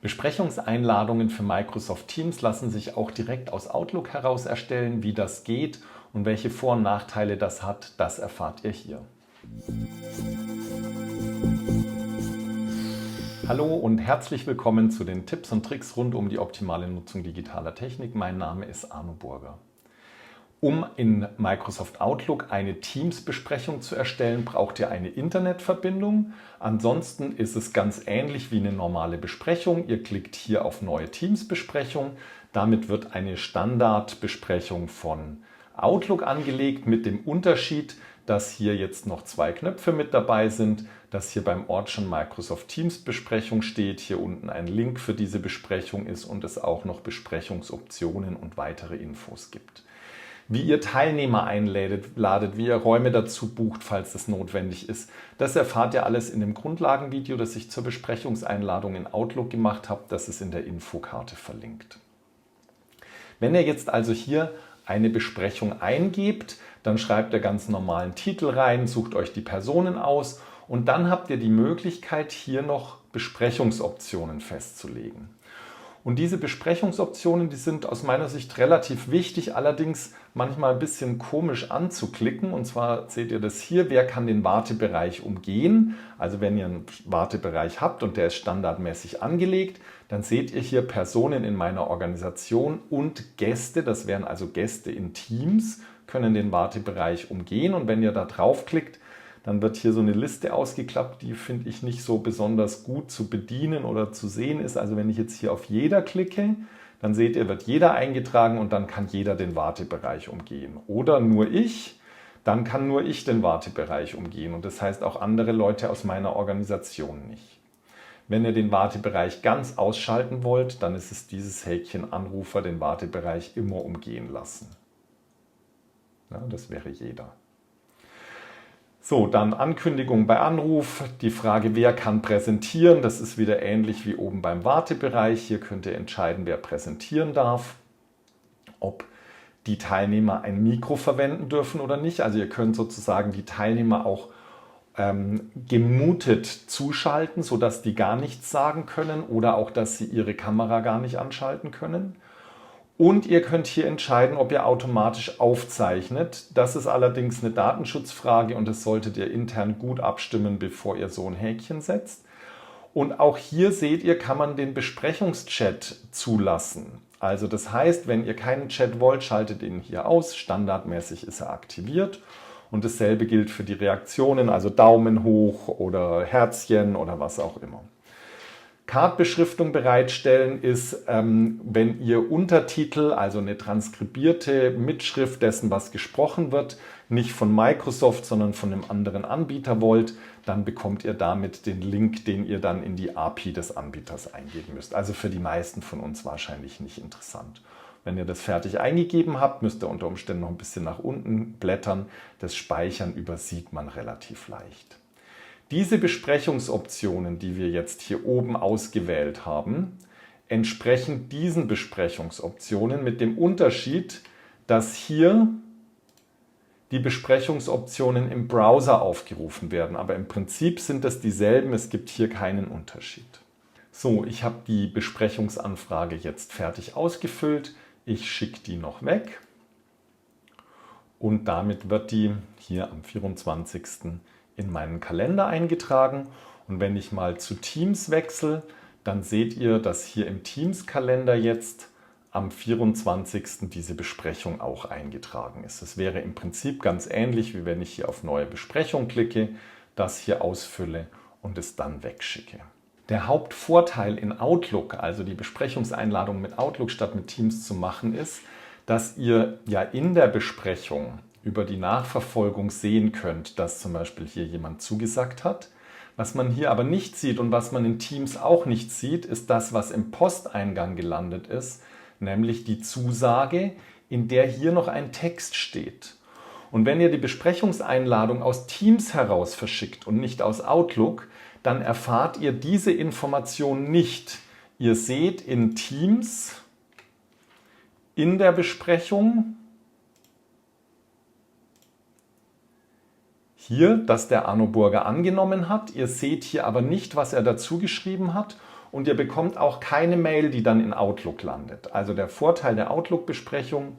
Besprechungseinladungen für Microsoft Teams lassen sich auch direkt aus Outlook heraus erstellen. Wie das geht und welche Vor- und Nachteile das hat, das erfahrt ihr hier. Hallo und herzlich willkommen zu den Tipps und Tricks rund um die optimale Nutzung digitaler Technik. Mein Name ist Arno Burger. Um in Microsoft Outlook eine Teams-Besprechung zu erstellen, braucht ihr eine Internetverbindung. Ansonsten ist es ganz ähnlich wie eine normale Besprechung. Ihr klickt hier auf Neue Teams-Besprechung. Damit wird eine Standardbesprechung von Outlook angelegt mit dem Unterschied, dass hier jetzt noch zwei Knöpfe mit dabei sind, dass hier beim Ort schon Microsoft Teams Besprechung steht, hier unten ein Link für diese Besprechung ist und es auch noch Besprechungsoptionen und weitere Infos gibt. Wie ihr Teilnehmer einladet, wie ihr Räume dazu bucht, falls das notwendig ist, das erfahrt ihr alles in dem Grundlagenvideo, das ich zur Besprechungseinladung in Outlook gemacht habe. Das ist in der Infokarte verlinkt. Wenn ihr jetzt also hier eine Besprechung eingebt, dann schreibt ihr ganz normalen Titel rein, sucht euch die Personen aus und dann habt ihr die Möglichkeit, hier noch Besprechungsoptionen festzulegen. Und diese Besprechungsoptionen, die sind aus meiner Sicht relativ wichtig, allerdings manchmal ein bisschen komisch anzuklicken. Und zwar seht ihr das hier, wer kann den Wartebereich umgehen? Also wenn ihr einen Wartebereich habt und der ist standardmäßig angelegt, dann seht ihr hier Personen in meiner Organisation und Gäste, das wären also Gäste in Teams, können den Wartebereich umgehen. Und wenn ihr da draufklickt, dann wird hier so eine Liste ausgeklappt, die finde ich nicht so besonders gut zu bedienen oder zu sehen ist. Also wenn ich jetzt hier auf jeder klicke, dann seht ihr, wird jeder eingetragen und dann kann jeder den Wartebereich umgehen. Oder nur ich, dann kann nur ich den Wartebereich umgehen und das heißt auch andere Leute aus meiner Organisation nicht. Wenn ihr den Wartebereich ganz ausschalten wollt, dann ist es dieses Häkchen Anrufer den Wartebereich immer umgehen lassen. Ja, das wäre jeder. So, dann Ankündigung bei Anruf, die Frage, wer kann präsentieren, das ist wieder ähnlich wie oben beim Wartebereich. Hier könnt ihr entscheiden, wer präsentieren darf, ob die Teilnehmer ein Mikro verwenden dürfen oder nicht. Also ihr könnt sozusagen die Teilnehmer auch gemutet zuschalten, sodass die gar nichts sagen können oder auch, dass sie ihre Kamera gar nicht anschalten können. Und ihr könnt hier entscheiden, ob ihr automatisch aufzeichnet. Das ist allerdings eine Datenschutzfrage und das solltet ihr intern gut abstimmen, bevor ihr so ein Häkchen setzt. Und auch hier seht ihr, kann man den Besprechungschat zulassen. Also das heißt, wenn ihr keinen Chat wollt, schaltet ihn hier aus. Standardmäßig ist er aktiviert. Und dasselbe gilt für die Reaktionen, also Daumen hoch oder Herzchen oder was auch immer. Card-Beschriftung bereitstellen ist, wenn ihr Untertitel, also eine transkribierte Mitschrift dessen, was gesprochen wird, nicht von Microsoft, sondern von einem anderen Anbieter wollt, dann bekommt ihr damit den Link, den ihr dann in die API des Anbieters eingeben müsst. Also für die meisten von uns wahrscheinlich nicht interessant. Wenn ihr das fertig eingegeben habt, müsst ihr unter Umständen noch ein bisschen nach unten blättern. Das Speichern übersieht man relativ leicht. Diese Besprechungsoptionen, die wir jetzt hier oben ausgewählt haben, entsprechen diesen Besprechungsoptionen mit dem Unterschied, dass hier die Besprechungsoptionen im Browser aufgerufen werden. Aber im Prinzip sind das dieselben, es gibt hier keinen Unterschied. So, ich habe die Besprechungsanfrage jetzt fertig ausgefüllt. Ich schicke die noch weg und damit wird die hier am 24. in meinen Kalender eingetragen. Und wenn ich mal zu Teams wechsle, dann seht ihr, dass hier im Teams-Kalender jetzt am 24. diese Besprechung auch eingetragen ist. Es wäre im Prinzip ganz ähnlich, wie wenn ich hier auf Neue Besprechung klicke, das hier ausfülle und es dann wegschicke. Der Hauptvorteil in Outlook, also die Besprechungseinladung mit Outlook statt mit Teams zu machen, ist, dass ihr ja in der Besprechung über die Nachverfolgung sehen könnt, dass zum Beispiel hier jemand zugesagt hat. Was man hier aber nicht sieht und was man in Teams auch nicht sieht, ist das, was im Posteingang gelandet ist, nämlich die Zusage, in der hier noch ein Text steht. Und wenn ihr die Besprechungseinladung aus Teams heraus verschickt und nicht aus Outlook, dann erfahrt ihr diese Information nicht. Ihr seht in Teams in der Besprechung hier, dass der Arno Burger angenommen hat. Ihr seht hier aber nicht, was er dazu geschrieben hat. und ihr bekommt auch keine Mail, die dann in Outlook landet. Also der Vorteil der Outlook-Besprechung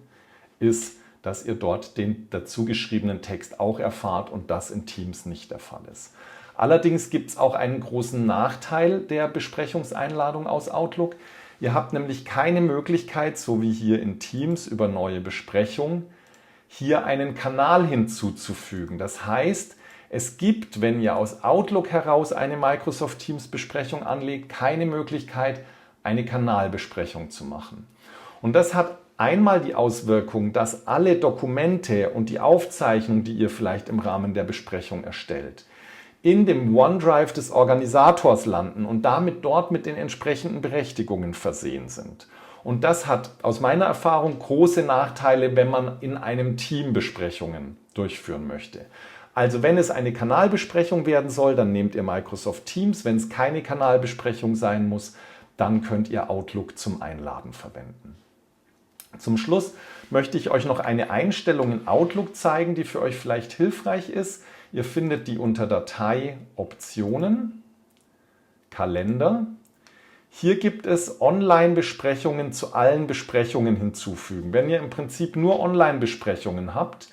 ist, dass ihr dort den dazu geschriebenen Text auch erfahrt und das in Teams nicht der Fall ist. Allerdings gibt es auch einen großen Nachteil der Besprechungseinladung aus Outlook. Ihr habt nämlich keine Möglichkeit, so wie hier in Teams über neue Besprechung, hier einen Kanal hinzuzufügen. Das heißt, es gibt, wenn ihr aus Outlook heraus eine Microsoft Teams Besprechung anlegt, keine Möglichkeit, eine Kanalbesprechung zu machen. Und das hat einmal die Auswirkung, dass alle Dokumente und die Aufzeichnung, die ihr vielleicht im Rahmen der Besprechung erstellt, in dem OneDrive des Organisators landen und damit dort mit den entsprechenden Berechtigungen versehen sind. Und das hat aus meiner Erfahrung große Nachteile, wenn man in einem Team Besprechungen durchführen möchte. Also wenn es eine Kanalbesprechung werden soll, dann nehmt ihr Microsoft Teams. Wenn es keine Kanalbesprechung sein muss, dann könnt ihr Outlook zum Einladen verwenden. Zum Schluss möchte ich euch noch eine Einstellung in Outlook zeigen, die für euch vielleicht hilfreich ist. Ihr findet die unter Datei Optionen, Kalender. Hier gibt es Online-Besprechungen zu allen Besprechungen hinzufügen. Wenn ihr im Prinzip nur Online-Besprechungen habt,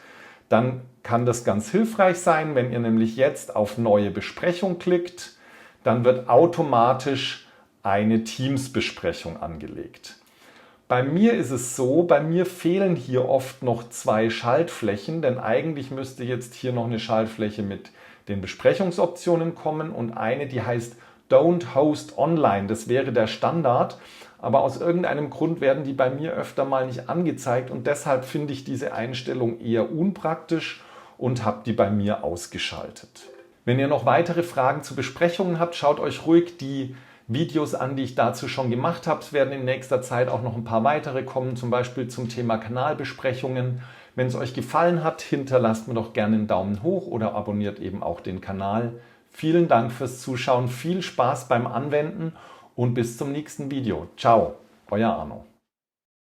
dann kann das ganz hilfreich sein. Wenn ihr nämlich jetzt auf Neue Besprechung klickt, dann wird automatisch eine Teams-Besprechung angelegt. Bei mir ist es so, bei mir fehlen hier oft noch 2 Schaltflächen, denn eigentlich müsste jetzt hier noch eine Schaltfläche mit den Besprechungsoptionen kommen und eine, die heißt Don't Host Online. Das wäre der Standard, aber aus irgendeinem Grund werden die bei mir öfter mal nicht angezeigt und deshalb finde ich diese Einstellung eher unpraktisch und habe die bei mir ausgeschaltet. Wenn ihr noch weitere Fragen zu Besprechungen habt, schaut euch ruhig die Videos an, die ich dazu schon gemacht habe. Es werden in nächster Zeit auch noch ein paar weitere kommen, zum Beispiel zum Thema Kanalbesprechungen. Wenn es euch gefallen hat, hinterlasst mir doch gerne einen Daumen hoch oder abonniert eben auch den Kanal. Vielen Dank fürs Zuschauen, viel Spaß beim Anwenden und bis zum nächsten Video. Ciao, euer Arno.